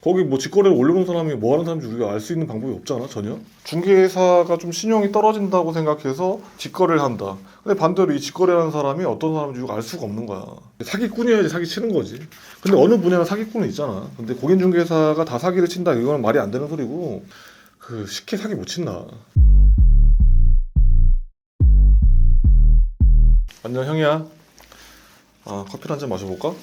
거기 뭐 직거래를 올려놓은 사람이 뭐 하는 사람인지 우리가 알 수 있는 방법이 없잖아, 전혀. 중개사가 좀 신용이 떨어진다고 생각해서 직거래를 한다. 근데 반대로 이 직거래하는 사람이 어떤 사람인지 알 수가 없는 거야. 사기꾼이어야지 사기치는 거지. 근데 어느 분야나 사기꾼은 있잖아. 근데 공인중개사가 다 사기를 친다, 이거는 말이 안 되는 소리고, 쉽게 사기 못 친다. 안녕, 형이야. 커피를 한 잔 마셔볼까?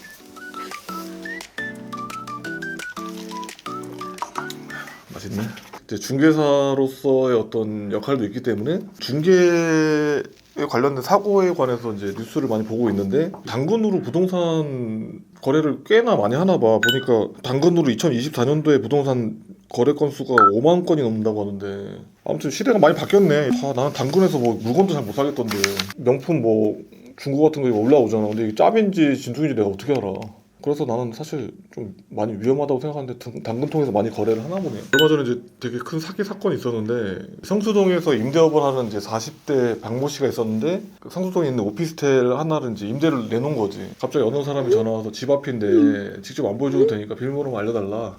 맛있네. 이제 중개사로서의 어떤 역할도 있기 때문에 중개에 관련된 사고에 관해서 이제 뉴스를 많이 보고 있는데, 당근으로 부동산 거래를 꽤나 많이 하나 봐. 보니까 당근으로 2024년도에 부동산 거래 건수가 5만 건이 넘는다고 하는데, 아무튼 시대가 많이 바뀌었네. 나는 당근에서 뭐 물건도 잘 못 사겠던데, 명품 뭐 중고 같은 거 올라오잖아. 근데 이게 짭인지 진퉁인지 내가 어떻게 알아. 그래서 나는 사실 좀 많이 위험하다고 생각하는데 당근 통해서 많이 거래를 하나 보네. 얼마 전에 이제 되게 큰 사기 사건이 있었는데, 성수동에서 임대업을 하는 이제 40대 박모 씨가 있었는데, 그 성수동에 있는 오피스텔 하나를 이제 임대를 내놓은 거지. 갑자기 어느 사람이 전화 와서 집 앞인데 직접 안 보여줘도 되니까 비밀번호 알려달라.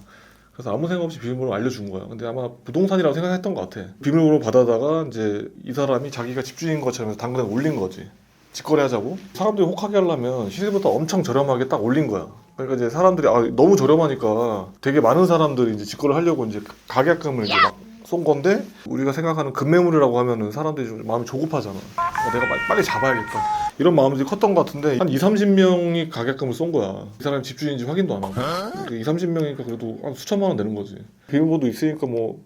그래서 아무 생각 없이 비밀번호 알려준 거야. 근데 아마 부동산이라고 생각했던 것 같아. 비밀번호 받아다가 이제 이 사람이 자기가 집주인인 것처럼 당근에 올린 거지. 직거래하자고. 사람들이 혹하게 하려면 시세보다 엄청 저렴하게 딱 올린 거야. 그러니까 이제 사람들이 너무 저렴하니까 되게 많은 사람들이 이제 직거래 하려고 이제 가계약금을 이제 막 쏜 건데, 우리가 생각하는 급매물이라고 하면은 사람들이 좀 마음이 조급하잖아. 내가 빨리 잡아야겠다, 이런 마음이 컸던 것 같은데, 한 2, 30명이 가계약금을 쏜 거야. 이 사람이 집주인인지 확인도 안 하고. 2, 30명이니까 그래도 한 수천만 원 되는 거지. 비밀번호도 있으니까 뭐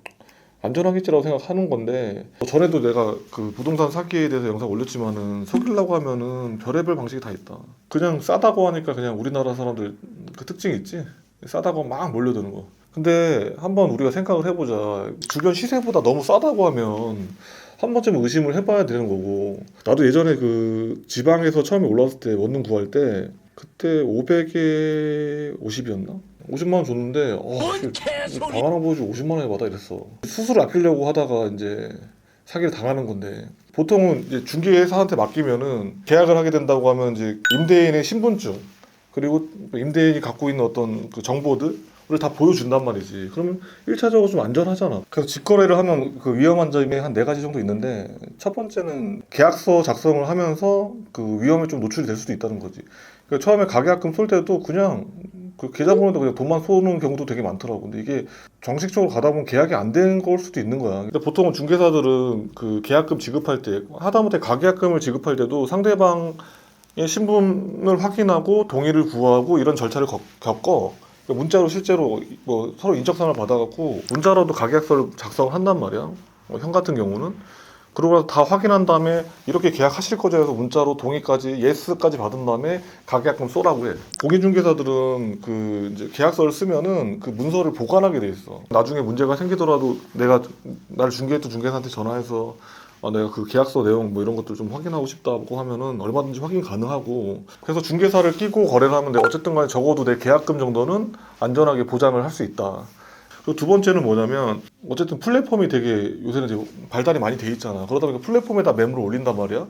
안전하겠지라고 생각하는 건데, 전에도 내가 그 부동산 사기에 대해서 영상 올렸지만은, 속이려고 하면은 별의별 방식이 다 있다. 그냥 싸다고 하니까 그냥 우리나라 사람들 그 특징이 있지. 싸다고 막 몰려드는 거. 근데 한번 우리가 생각을 해보자. 주변 시세보다 너무 싸다고 하면 한 번쯤 의심을 해봐야 되는 거고. 나도 예전에 그 지방에서 처음에 올라왔을 때 원룸 구할 때, 그때 500에 50이었나? 50만 원 줬는데, 방 하나 보여주고 50만 원에 받아, 이랬어. 수수료 아끼려고 하다가 이제 사기를 당하는 건데, 보통은 이제 중개사한테 맡기면은 계약을 하게 된다고 하면 이제 임대인의 신분증, 그리고 임대인이 갖고 있는 어떤 그 정보들을 다 보여준단 말이지. 그러면 1차적으로 좀 안전하잖아. 그래서 직거래를 하면 그 위험한 점이 한 4가지 정도 있는데, 첫 번째는 계약서 작성을 하면서 그 위험에 좀 노출이 될 수도 있다는 거지. 그러니까 처음에 가계약금 쏠 때도 그냥 그 계좌번호도 그냥 돈만 쏘는 경우도 되게 많더라고. 근데 이게 정식적으로 가다 보면 계약이 안 된 걸 수도 있는 거야. 근데 보통은 중개사들은 그 계약금 지급할 때, 하다못해 가계약금을 지급할 때도 상대방의 신분을 확인하고 동의를 구하고 이런 절차를 겪어. 그러니까 문자로 실제로 뭐 서로 인적사항을 받아갖고 문자로도 가계약서를 작성을 한단 말이야. 형 같은 경우는. 그러고 나서 다 확인한 다음에 이렇게 계약하실 거죠 해서 문자로 동의까지, 예스까지 받은 다음에 가계약금 쏘라고 해. 공인중개사들은 그 이제 계약서를 쓰면은 그 문서를 보관하게 돼 있어. 나중에 문제가 생기더라도 내가 나를 중개했던 중개사한테 전화해서 내가 그 계약서 내용 뭐 이런 것들 좀 확인하고 싶다고 하면은 얼마든지 확인 가능하고. 그래서 중개사를 끼고 거래를 하면 내가 어쨌든 간에 적어도 내 계약금 정도는 안전하게 보장을 할 수 있다. 그리고 두 번째는 뭐냐면, 어쨌든 플랫폼이 되게 요새는 이제 발달이 많이 돼 있잖아. 그러다 보니까 플랫폼에다 매물을 올린단 말이야.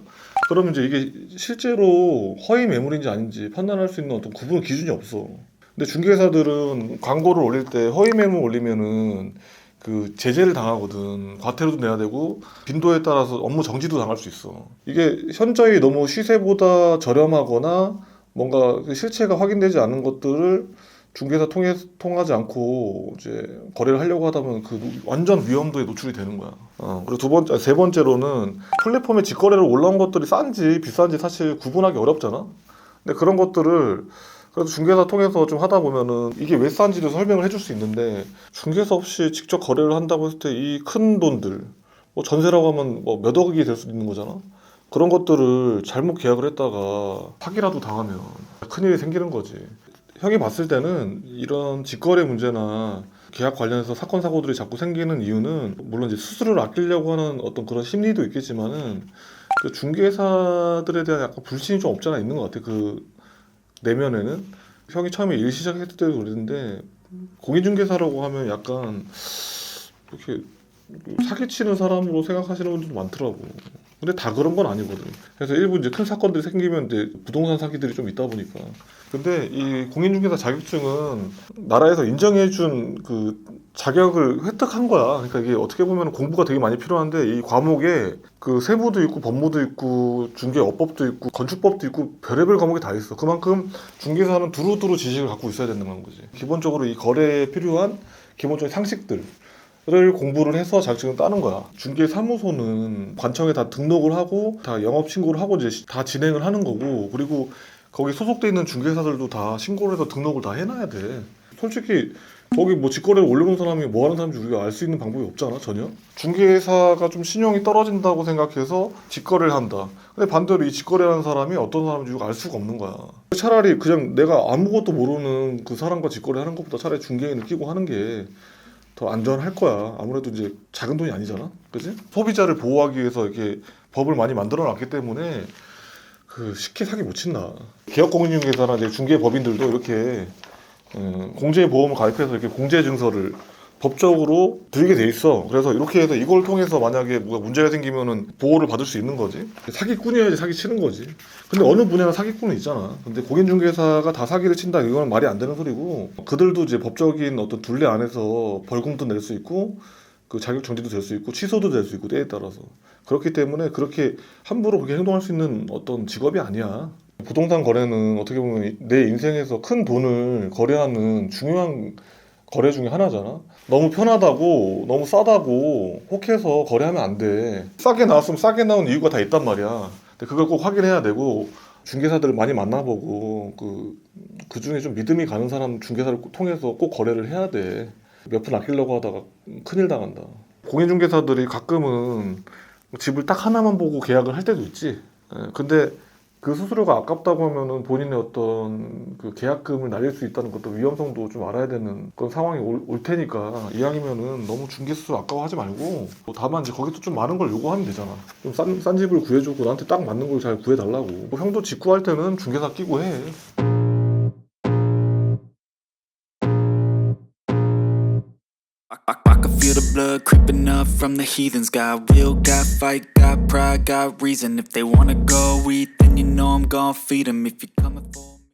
그러면 이제 이게 실제로 허위 매물인지 아닌지 판단할 수 있는 어떤 구분 기준이 없어. 근데 중개사들은 광고를 올릴 때 허위 매물 올리면은 그 제재를 당하거든. 과태료도 내야 되고 빈도에 따라서 업무 정지도 당할 수 있어. 이게 현저히 너무 시세보다 저렴하거나 뭔가 그 실체가 확인되지 않은 것들을 중개사 통하지 않고 이제 거래를 하려고 하다 보면 그 완전 위험도에 노출이 되는 거야. 그리고 세 번째로는 플랫폼에 직거래로 올라온 것들이 싼지 비싼지 사실 구분하기 어렵잖아. 근데 그런 것들을 그래도 중개사 통해서 좀 하다 보면은 이게 왜 싼지도 설명을 해줄 수 있는데, 중개사 없이 직접 거래를 한다고 했을 때 이 큰 돈들, 뭐 전세라고 하면 뭐 몇 억이 될 수도 있는 거잖아. 그런 것들을 잘못 계약을 했다가 사기라도 당하면 큰일이 생기는 거지. 형이 봤을 때는 이런 직거래 문제나 계약 관련해서 사건 사고들이 자꾸 생기는 이유는, 물론 이제 수수료를 아끼려고 하는 어떤 그런 심리도 있겠지만은, 그 중개사들에 대한 약간 불신이 좀 없지 않아 있는 것 같아. 그 내면에는. 형이 처음에 일 시작했을 때도 그랬는데, 공인중개사라고 하면 약간 이렇게 사기치는 사람으로 생각하시는 분들도 많더라고. 근데 다 그런 건 아니거든. 그래서 일부 이제 큰 사건들이 생기면 이제 부동산 사기들이 좀 있다 보니까. 근데 이 공인중개사 자격증은 나라에서 인정해준 그 자격을 획득한 거야. 그러니까 이게 어떻게 보면 공부가 되게 많이 필요한데 이 과목에 그 세무도 있고 법무도 있고 중개업법도 있고 건축법도 있고 별의별 과목이 다 있어. 그만큼 중개사는 두루두루 지식을 갖고 있어야 된다는 거지. 기본적으로 이 거래에 필요한 기본적인 상식들 를 공부를 해서 자격증을 따는 거야. 중개사무소는 관청에 다 등록을 하고 다 영업 신고를 하고 이제 다 진행을 하는 거고, 그리고 거기 소속돼 있는 중개사들도 다 신고를 해서 등록을 다 해놔야 돼. 솔직히 거기 뭐 직거래를 올려놓은 사람이 뭐 하는 사람인지 우리가 알 수 있는 방법이 없잖아, 전혀. 중개사가 좀 신용이 떨어진다고 생각해서 직거래를 한다. 근데 반대로 이 직거래하는 사람이 어떤 사람인지 우리가 알 수가 없는 거야. 차라리 그냥 내가 아무것도 모르는 그 사람과 직거래하는 것보다 차라리 중개인을 끼고 하는 게 더 안전할 거야. 아무래도 이제 작은 돈이 아니잖아, 그지? 소비자를 보호하기 위해서 이렇게 법을 많이 만들어놨기 때문에 그 쉽게 사기 못 친다. 개업공인중개사나 이제 중개법인들도 이렇게 공제보험을 가입해서 이렇게 공제증서를 법적으로 들게 돼 있어. 그래서 이렇게 해서 이걸 통해서 만약에 뭐가 문제가 생기면은 보호를 받을 수 있는 거지. 사기꾼이어야지 사기 치는 거지. 근데 어느 분야나 사기꾼은 있잖아. 근데 공인중개사가 다 사기를 친다, 이건 말이 안 되는 소리고, 그들도 이제 법적인 어떤 둘레 안에서 벌금도 낼 수 있고 그 자격 정지도 될 수 있고 취소도 될 수 있고, 때에 따라서. 그렇기 때문에 그렇게 함부로 그렇게 행동할 수 있는 어떤 직업이 아니야. 부동산 거래는 어떻게 보면 내 인생에서 큰 돈을 거래하는 중요한 거래 중에 하나잖아. 너무 편하다고, 너무 싸다고 혹해서 거래하면 안 돼. 싸게 나왔으면 싸게 나온 이유가 다 있단 말이야. 근데 그걸 꼭 확인해야 되고, 중개사들을 많이 만나보고 그 중에 좀 믿음이 가는 사람 중개사를 통해서 꼭 거래를 해야 돼. 몇 푼 아끼려고 하다가 큰일 당한다. 공인중개사들이 가끔은 집을 딱 하나만 보고 계약을 할 때도 있지. 근데 그 수수료가 아깝다고 하면은 본인의 어떤 그 계약금을 날릴 수 있다는 것도 위험성도 좀 알아야 되는 그런 상황이 올 테니까, 이왕이면은 너무 중개수 아까워하지 말고, 뭐 다만 이제 거기서 좀 많은 걸 요구하면 되잖아. 좀 싼 집을 구해주고 나한테 딱 맞는 걸 잘 구해달라고. 뭐 형도 집 구할 때는 중개사 끼고 해. I can feel the blood creeping up from the heathens. Got will, got fight, got pride, got reason. If they wanna go eat, then you know I'm gon' feed 'em. If you're coming for